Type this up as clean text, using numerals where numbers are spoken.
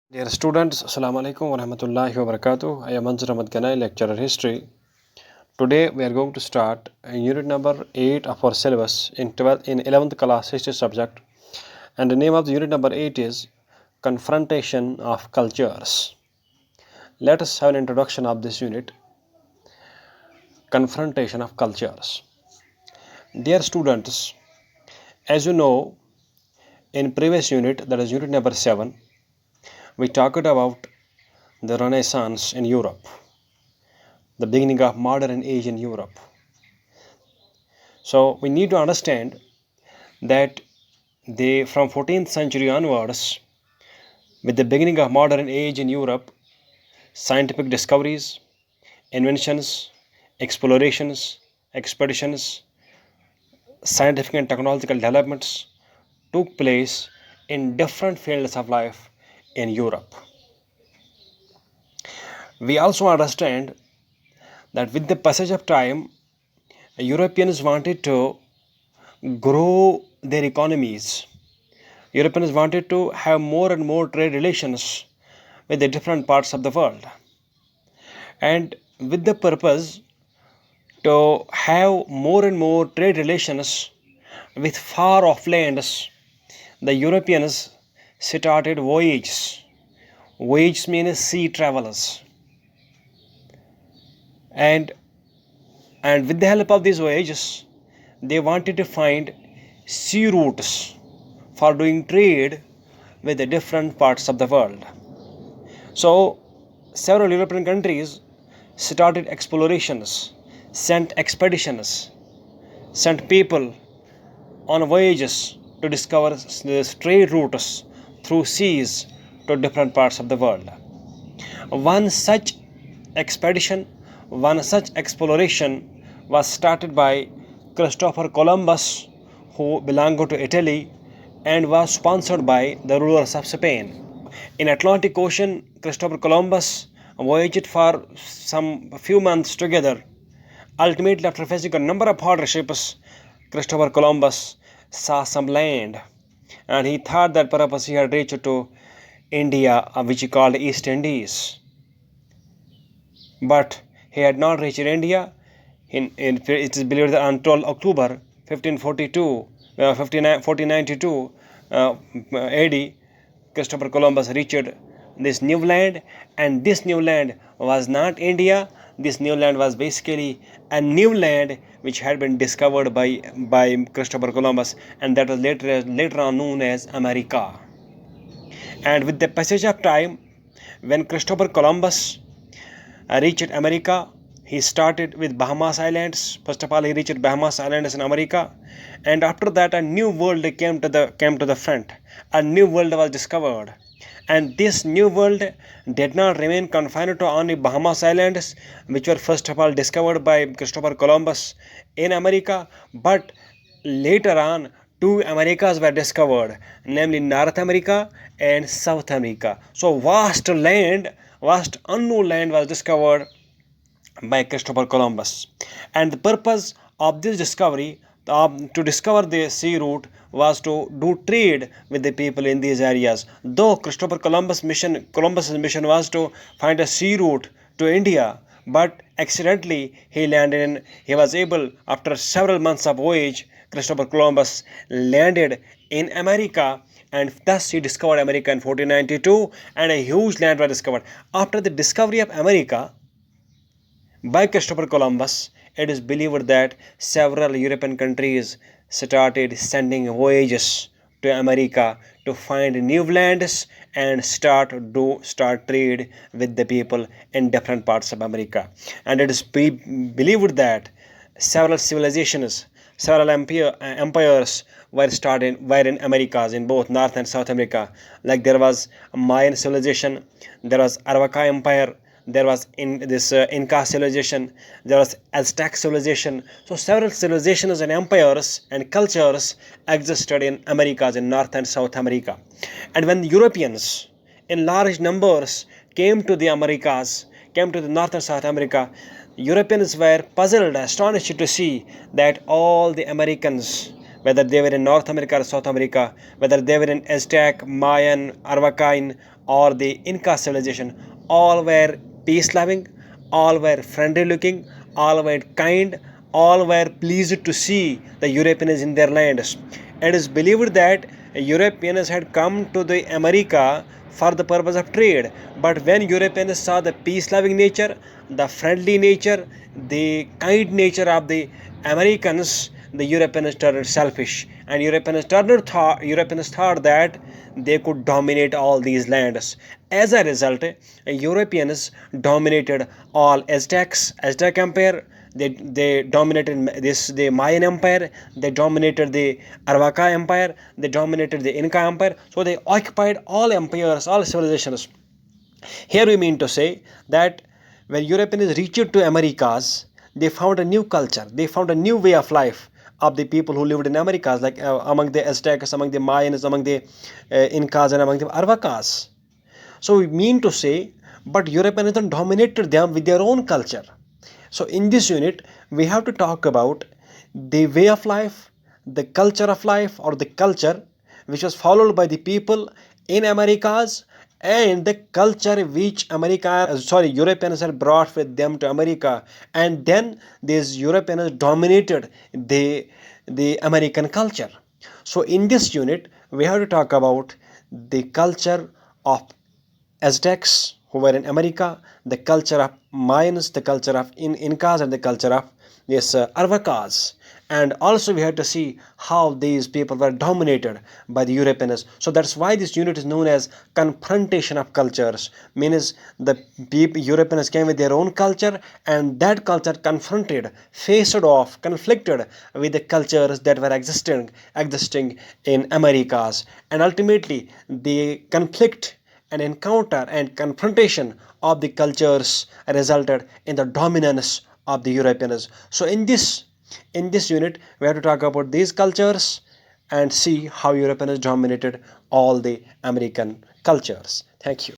Dear students, Assalamu alaikum wa rahmatullahi wa barakatuh. I am Manzur Ahmad Ganai, lecturer history. Today we are going to start unit number 8 of our syllabus in 11th class history subject, and the name of the unit number 8 is Confrontation of Cultures. Let us have an introduction of this unit. Confrontation of Cultures. Dear students, as you know, in previous unit, that is unit number 7, we talked about the Renaissance in Europe, the beginning of modern age in Europe. So we need to understand that from 14th century onwards, with the beginning of modern age in Europe, scientific discoveries, inventions, explorations, expeditions, scientific and technological developments took place in different fields of life in Europe. We also understand that with the passage of time, Europeans wanted to grow their economies. Europeans wanted to have more and more trade relations with the different parts of the world. And with the purpose to have more and more trade relations with far off lands, the Europeans started voyages. Voyages means sea travelers. And with the help of these voyages, they wanted to find sea routes for doing trade with the different parts of the world. So several European countries started explorations, sent expeditions, sent people on voyages to discover these trade routes through seas to different parts of the world. One such expedition, one such exploration was started by Christopher Columbus, who belonged to Italy and was sponsored by the rulers of Spain. In Atlantic Ocean, Christopher Columbus voyaged for some few months together. Ultimately, after facing a number of hardships, Christopher Columbus saw some land, and he thought that perhaps he had reached to India, which he called East Indies. But he had not reached India. It is believed that on 12 October 1542, 1492 AD, Christopher Columbus reached this new land, and this new land was not India. This new land was basically a new land which had been discovered by Christopher Columbus, and that was later on known as America. And with the passage of time, when Christopher Columbus reached America, he started with Bahamas Islands. First of all, he reached Bahamas Islands in America, and after that, a new world came to the front. A new world was discovered, and this new world did not remain confined to only Bahamas Islands, which were first of all discovered by Christopher Columbus in America, but later on, two Americas were discovered, namely North America and South America. So vast unknown land was discovered by Christopher Columbus. And the purpose of this discovery, to discover the sea route, was to do trade with the people in these areas. Though Columbus's mission was to find a sea route to India, but accidentally he was able, after several months of voyage, Christopher Columbus landed in America, and thus he discovered America in 1492, and a huge land was discovered. After the discovery of America by Christopher Columbus, it is believed that several European countries started sending voyages to America to find new lands and start trade with the people in different parts of America. And it is believed that several civilizations, several empires were in Americas, in both North and South America. Like there was a Mayan civilization, there was Arawaka Empire, there was Inca civilization, there was Aztec civilization. So several civilizations and empires and cultures existed in Americas, in North and South America. And when the Europeans in large numbers came to the Americas, came to the North and South America, Europeans were puzzled, astonished to see that all the Americans, whether they were in North America or South America, whether they were in Aztec, Mayan, Arawakan, or the Inca civilization, all were peace loving, all were friendly looking, all were kind, all were pleased to see the Europeans in their lands. It is believed that Europeans had come to the America for the purpose of trade, but when Europeans saw the peace loving nature, the friendly nature, the kind nature of the Americans, the Europeans turned selfish, and Europeans thought that they could dominate all these lands. As a result, Europeans dominated all Aztec Empire. They dominated the Mayan Empire. They dominated the Aravaca Empire. They dominated the Inca Empire. So they occupied all empires, all civilizations. Here we mean to say that when Europeans reached to Americas, they found a new culture, they found a new way of life of the people who lived in Americas, like among the Aztecs, among the Mayans, among the Incas, and among the Arvacas. So we mean to say, but Europeans dominated them with their own culture. So in this unit, we have to talk about the way of life, the culture of life, or the culture which was followed by the people in Americas, and the culture which Europeans had brought with them to America, and then these Europeans dominated the American culture. So in this unit, we have to talk about the culture of Aztecs who were in America, the culture of Mayans, the culture of Incas, and the culture of Arvacas. And also we have to see how these people were dominated by the Europeans. So that's why this unit is known as Confrontation of Cultures. Means the Europeans came with their own culture, and that culture confronted, faced off, conflicted with the cultures that were existing in Americas. And ultimately the conflict and encounter and confrontation of the cultures resulted in the dominance of the Europeans. So in this unit, we have to talk about these cultures and see how Europeans dominated all the American cultures. Thank you.